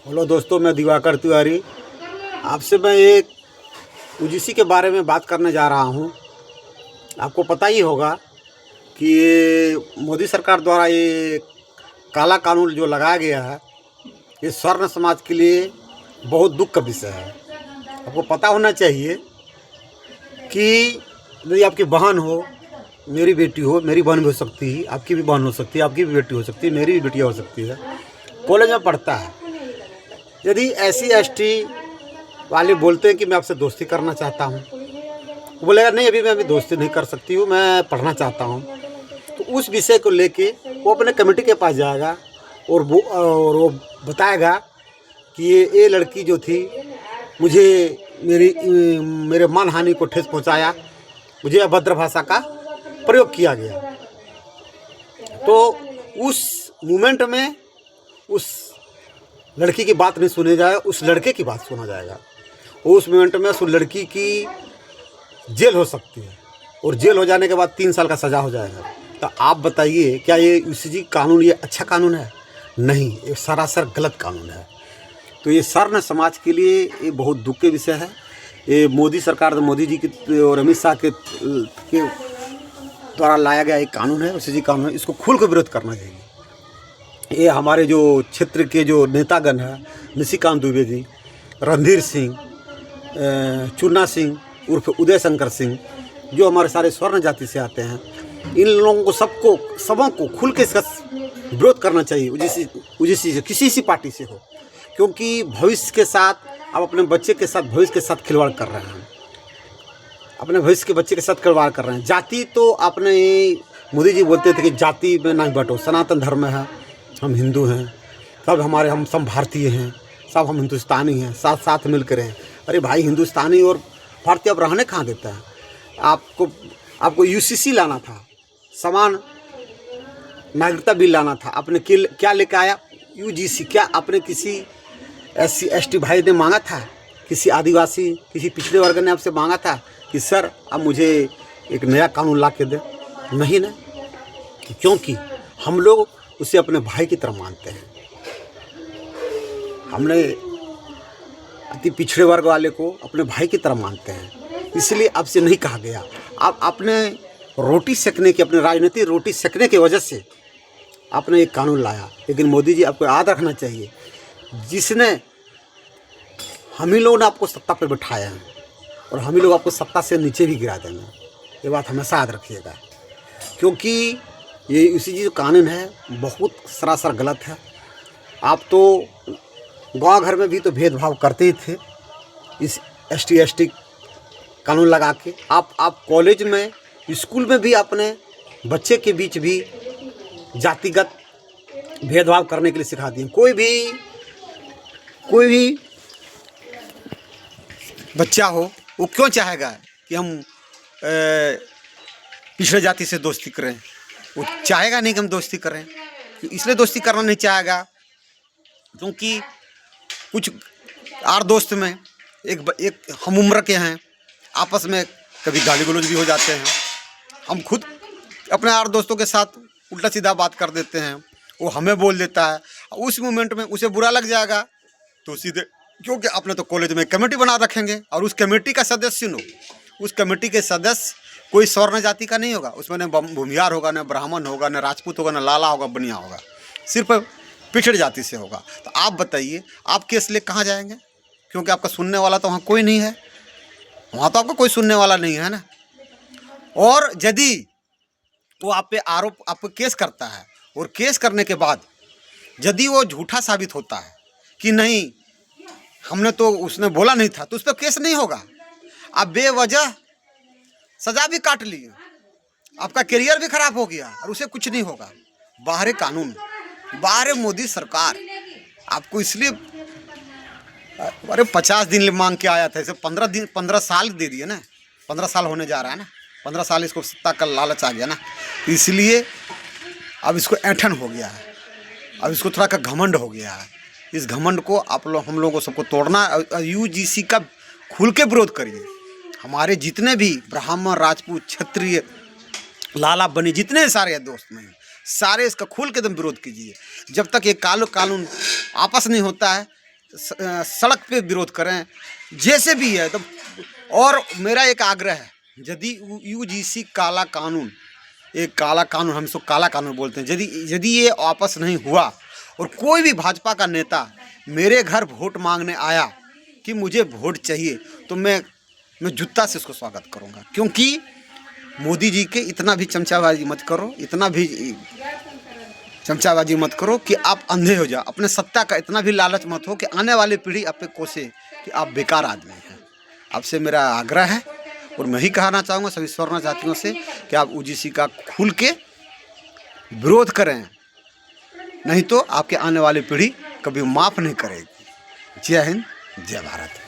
Hello दोस्तों, मैं दिवाकर तिवारी आपसे मैं एक यूजीसी के बारे में बात करने जा रहा हूं। आपको पता ही होगा कि ये मोदी सरकार द्वारा ये काला कानून जो लगाया गया है, ये स्वर्ण समाज के लिए बहुत दुख का विषय है। आपको पता होना चाहिए कि यदि आपकी बहन हो, मेरी बेटी हो, मेरी बहन भी हो सकती है, आपकी भी बहन हो सकती है, आपकी भी बेटी हो सकती है, मेरी भी बेटी हो सकती है, कॉलेज में पढ़ता है। यदि SC ST वाले बोलते हैं कि मैं आपसे दोस्ती करना चाहता हूँ, वो बोलेगा नहीं अभी मैं दोस्ती नहीं कर सकती हूँ, मैं पढ़ना चाहता हूँ, तो उस विषय को लेके वो अपने कमेटी के पास जाएगा और वो बताएगा कि ये लड़की जो थी मुझे मेरे मान हानि को ठेस पहुँचाया, मुझे अभद्र भाषा का प्रयोग किया गया। तो उस मोमेंट में उस लड़की की बात नहीं सुनी जाए, उस लड़के की बात सुना जाएगा। उस मोमेंट में उस लड़की की जेल हो सकती है और जेल हो जाने के बाद 3 साल का सज़ा हो जाएगा। तो आप बताइए, क्या ये यूजीसी कानून ये अच्छा कानून है? नहीं, ये सरासर गलत कानून है। तो ये स्वर्ण समाज के लिए ये बहुत दुख के विषय है। ये मोदी सरकार, मोदी जी की और अमित शाह के द्वारा लाया गया एक कानून है, यूजीसी कानून है। इसको खुल कर विरोध करना चाहिए। ये हमारे जो क्षेत्र के जो नेतागण हैं, निशिकांत दुबे जी, रणधीर सिंह, चुन्ना सिंह उर्फ उदय शंकर सिंह, जो हमारे सारे स्वर्ण जाति से आते हैं, इन लोगों को सबों को खुल के इसका विरोध करना चाहिए। यूजीसी से किसी सी पार्टी से हो, क्योंकि भविष्य के साथ आप अपने बच्चे के साथ भविष्य के साथ खिलवाड़ कर रहे हैं, अपने भविष्य के बच्चे के साथ खिलवाड़ कर रहे हैं। जाति तो आपने मोदी जी बोलते थे कि जाति में ना बटो, सनातन धर्म है, हम हिंदू हैं, सब हम सब भारतीय हैं, सब हम हिंदुस्तानी हैं, साथ साथ मिल कर हैं। अरे भाई, हिंदुस्तानी और भारतीय अब रहने कहाँ देता है? आपको यूसीसी लाना था, समान नागरिकता बिल लाना था। आपने क्या लेकर आया? यूजीसी। क्या आपने किसी SC ST भाई ने मांगा था? किसी आदिवासी, किसी पिछड़े वर्ग ने आपसे मांगा था कि सर अब मुझे एक नया कानून ला के दे? नहीं ना, क्योंकि हम लोग उसे अपने भाई की तरह मानते हैं। हमने अति पिछड़े वर्ग वाले को अपने भाई की तरह मानते हैं, इसलिए आपसे नहीं कहा गया। आप अपने रोटी सेकने की, अपने राजनीतिक रोटी सेकने की वजह से आपने एक कानून लाया। लेकिन मोदी जी, आपको याद रखना चाहिए, जिसने हम ही लोगों ने आपको सत्ता पर बिठाया है और हम ही लोग आपको सत्ता से नीचे भी गिरा देंगे। ये बात हमेशा याद रखिएगा, क्योंकि ये यूजीसी जो कानून है बहुत सरासर गलत है। आप तो गांव घर में भी तो भेदभाव करते ही थे इस ST ST कानून लगा के। आप कॉलेज में, स्कूल में भी अपने बच्चे के बीच भी जातिगत भेदभाव करने के लिए सिखा दिए। कोई भी बच्चा हो, वो क्यों चाहेगा कि हम पिछड़े जाति से दोस्ती करें? वो चाहेगा नहीं कि हम दोस्ती करें। इसलिए दोस्ती करना नहीं चाहेगा क्योंकि कुछ 8 दोस्त में एक हम उम्र के हैं, आपस में कभी गाली गलौज भी हो जाते हैं। हम खुद अपने 8 दोस्तों के साथ उल्टा सीधा बात कर देते हैं, वो हमें बोल देता है। उस मोमेंट में उसे बुरा लग जाएगा तो सीधे, क्योंकि अपने तो कॉलेज में कमेटी बना रखेंगे और उस कमेटी का सदस्य उस कमेटी के सदस्य कोई स्वर्ण जाति का नहीं होगा। उसमें न भूमिहार होगा, न ब्राह्मण होगा, न राजपूत होगा, न लाला होगा, बनिया होगा, सिर्फ पिछड़ जाति से होगा। तो आप बताइए, आप केस ले कहाँ जाएंगे? क्योंकि आपका सुनने वाला तो वहाँ कोई नहीं है, वहाँ तो आपका कोई सुनने वाला नहीं है ना। और यदि वो आप पे आरोप, आप पे केस करता है और केस करने के बाद यदि वो झूठा साबित होता है कि नहीं हमने तो, उसने बोला नहीं था, तो उस पर केस नहीं होगा। आप बेवजह सजा भी काट लिए, आपका करियर भी खराब हो गया और उसे कुछ नहीं होगा। बाहर कानून, बाहर मोदी सरकार आपको इसलिए, अरे 50 दिन मांग के आया था, इसे 15 साल दे दिए ना। 15 साल होने जा रहा है ना, 15 साल इसको सत्ता का लालच आ गया ना, इसलिए अब इसको ऐंठन हो गया है, अब इसको थोड़ा का घमंड हो गया है। इस घमंड को हम लोगों को सबको तोड़ना। यूजीसी का खुल के विरोध करिए। हमारे जितने भी ब्राह्मण, राजपूत, क्षत्रिय, लाला बनी, जितने सारे दोस्त में सारे इसका खुल के एकदम विरोध कीजिए। जब तक ये कानून आपस नहीं होता है सड़क पे विरोध करें, जैसे भी है तो। और मेरा एक आग्रह है, यदि यूजीसी काला कानून, एक काला कानून, हम इसको काला कानून बोलते हैं, यदि ये वापस नहीं हुआ और कोई भी भाजपा का नेता मेरे घर वोट मांगने आया कि मुझे वोट चाहिए, तो मैं जूता से उसको स्वागत करूंगा। क्योंकि मोदी जी के इतना भी चमचाबाजी मत करो, इतना भी चमचाबाजी मत करो कि आप अंधे हो जाओ। अपने सत्ता का इतना भी लालच मत हो कि आने वाली पीढ़ी आप पे कोसे कि आप बेकार आदमी हैं। आपसे मेरा आग्रह है, और मैं ही कहना चाहूँगा सभी स्वर्ण जातियों से कि आप यूजीसी का खुल के विरोध करें, नहीं तो आपके आने वाली पीढ़ी कभी माफ़ नहीं करेगी। जय हिंद, जय भारत।